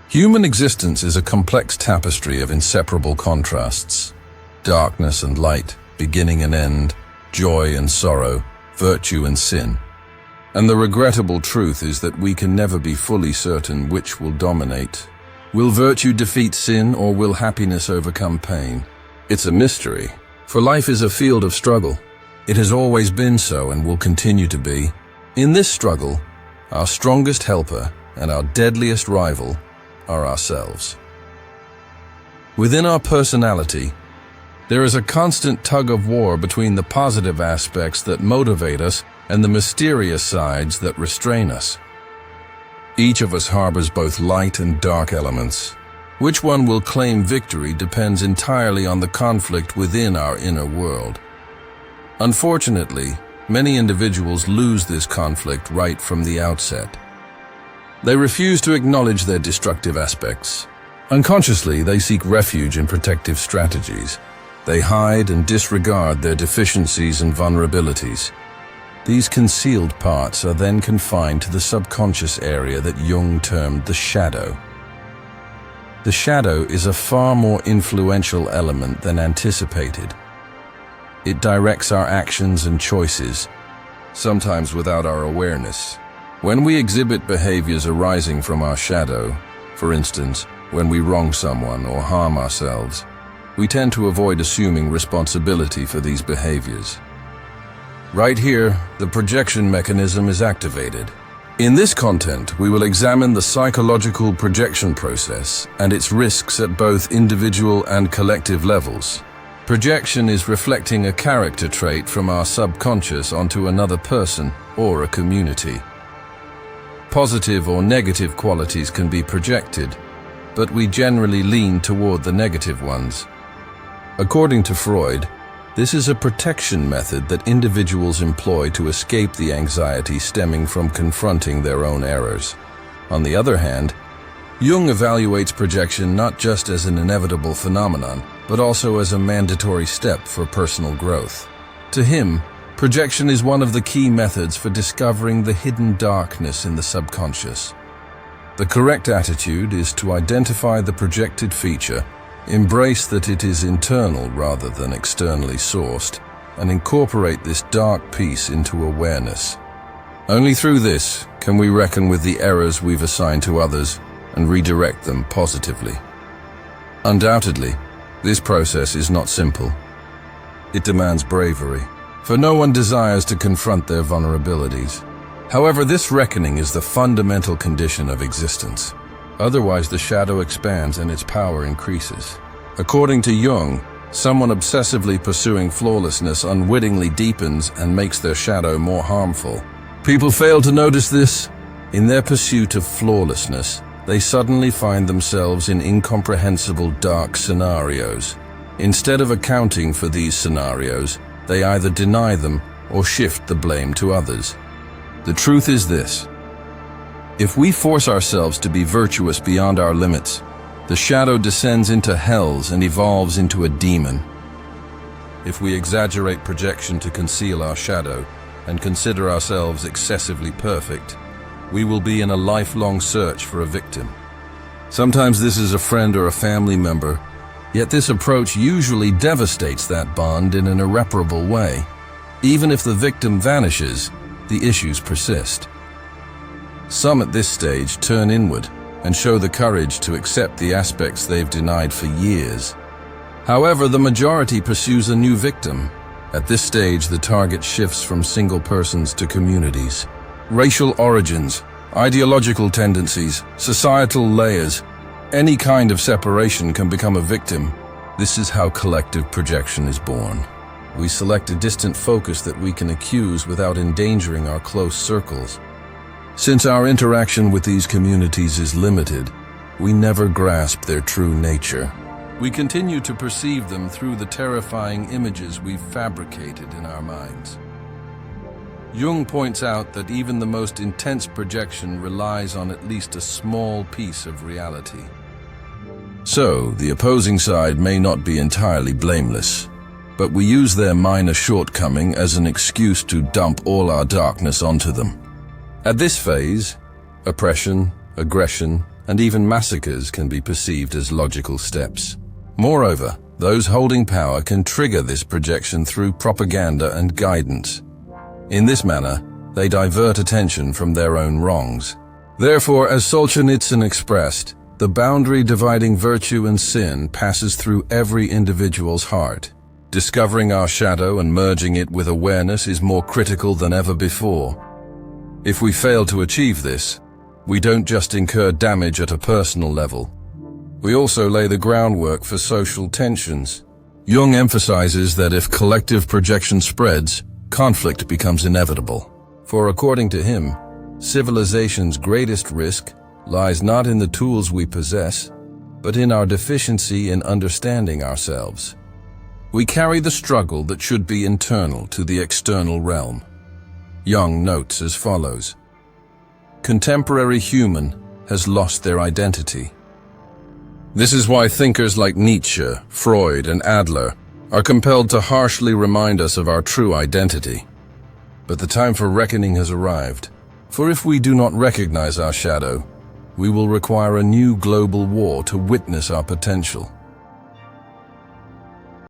Human existence is a complex tapestry of inseparable contrasts. Darkness and light, beginning and end, joy and sorrow, virtue and sin. And the regrettable truth is that we can never be fully certain which will dominate. Will virtue defeat sin, or will happiness overcome pain? It's a mystery, for life is a field of struggle. It has always been so and will continue to be. In this struggle, our strongest helper and our deadliest rival are ourselves. Within our personality, there is a constant tug-of-war between the positive aspects that motivate us and the mysterious sides that restrain us. Each of us harbors both light and dark elements. Which one will claim victory depends entirely on the conflict within our inner world. Unfortunately, many individuals lose this conflict right from the outset. They refuse to acknowledge their destructive aspects. Unconsciously, they seek refuge in protective strategies. They hide and disregard their deficiencies and vulnerabilities. These concealed parts are then confined to the subconscious area that Jung termed the shadow. The shadow is a far more influential element than anticipated. It directs our actions and choices, sometimes without our awareness. When we exhibit behaviors arising from our shadow, for instance, when we wrong someone or harm ourselves, we tend to avoid assuming responsibility for these behaviors. Right here, the projection mechanism is activated. In this content, we will examine the psychological projection process and its risks at both individual and collective levels. Projection is reflecting a character trait from our subconscious onto another person or a community. Positive or negative qualities can be projected, but we generally lean toward the negative ones. According to Freud, this is a protection method that individuals employ to escape the anxiety stemming from confronting their own errors. On the other hand, Jung evaluates projection not just as an inevitable phenomenon, but also as a mandatory step for personal growth. To him, projection is one of the key methods for discovering the hidden darkness in the subconscious. The correct attitude is to identify the projected feature, embrace that it is internal rather than externally sourced, and incorporate this dark piece into awareness. Only through this can we reckon with the errors we've assigned to others and redirect them positively. Undoubtedly, this process is not simple. It demands bravery, for no one desires to confront their vulnerabilities. However, this reckoning is the fundamental condition of existence. Otherwise, the shadow expands and its power increases. According to Jung, someone obsessively pursuing flawlessness unwittingly deepens and makes their shadow more harmful. People fail to notice this. In their pursuit of flawlessness, they suddenly find themselves in incomprehensible dark scenarios. Instead of accounting for these scenarios, they either deny them or shift the blame to others. The truth is this: if we force ourselves to be virtuous beyond our limits, the shadow descends into hells and evolves into a demon. If we exaggerate projection to conceal our shadow and consider ourselves excessively perfect, we will be in a lifelong search for a victim. Sometimes this is a friend or a family member, yet this approach usually devastates that bond in an irreparable way. Even if the victim vanishes, the issues persist. Some at this stage turn inward and show the courage to accept the aspects they've denied for years. However, the majority pursues a new victim. At this stage, the target shifts from single persons to communities. Racial origins, ideological tendencies, societal layers, any kind of separation can become a victim. This is how collective projection is born. We select a distant focus that we can accuse without endangering our close circles. Since our interaction with these communities is limited, we never grasp their true nature. We continue to perceive them through the terrifying images we've fabricated in our minds. Jung points out that even the most intense projection relies on at least a small piece of reality. So, the opposing side may not be entirely blameless, but we use their minor shortcoming as an excuse to dump all our darkness onto them. At this phase, oppression, aggression, and even massacres can be perceived as logical steps. Moreover, those holding power can trigger this projection through propaganda and guidance. In this manner, they divert attention from their own wrongs. Therefore, as Solzhenitsyn expressed, the boundary dividing virtue and sin passes through every individual's heart. Discovering our shadow and merging it with awareness is more critical than ever before. If we fail to achieve this, we don't just incur damage at a personal level. We also lay the groundwork for social tensions. Jung emphasizes that if collective projection spreads, conflict becomes inevitable. For according to him, civilization's greatest risk lies not in the tools we possess, but in our deficiency in understanding ourselves. We carry the struggle that should be internal to the external realm. Jung notes as follows: contemporary human has lost their identity. This is why thinkers like Nietzsche, Freud, and Adler are compelled to harshly remind us of our true identity. But the time for reckoning has arrived, for if we do not recognize our shadow, we will require a new global war to witness our potential.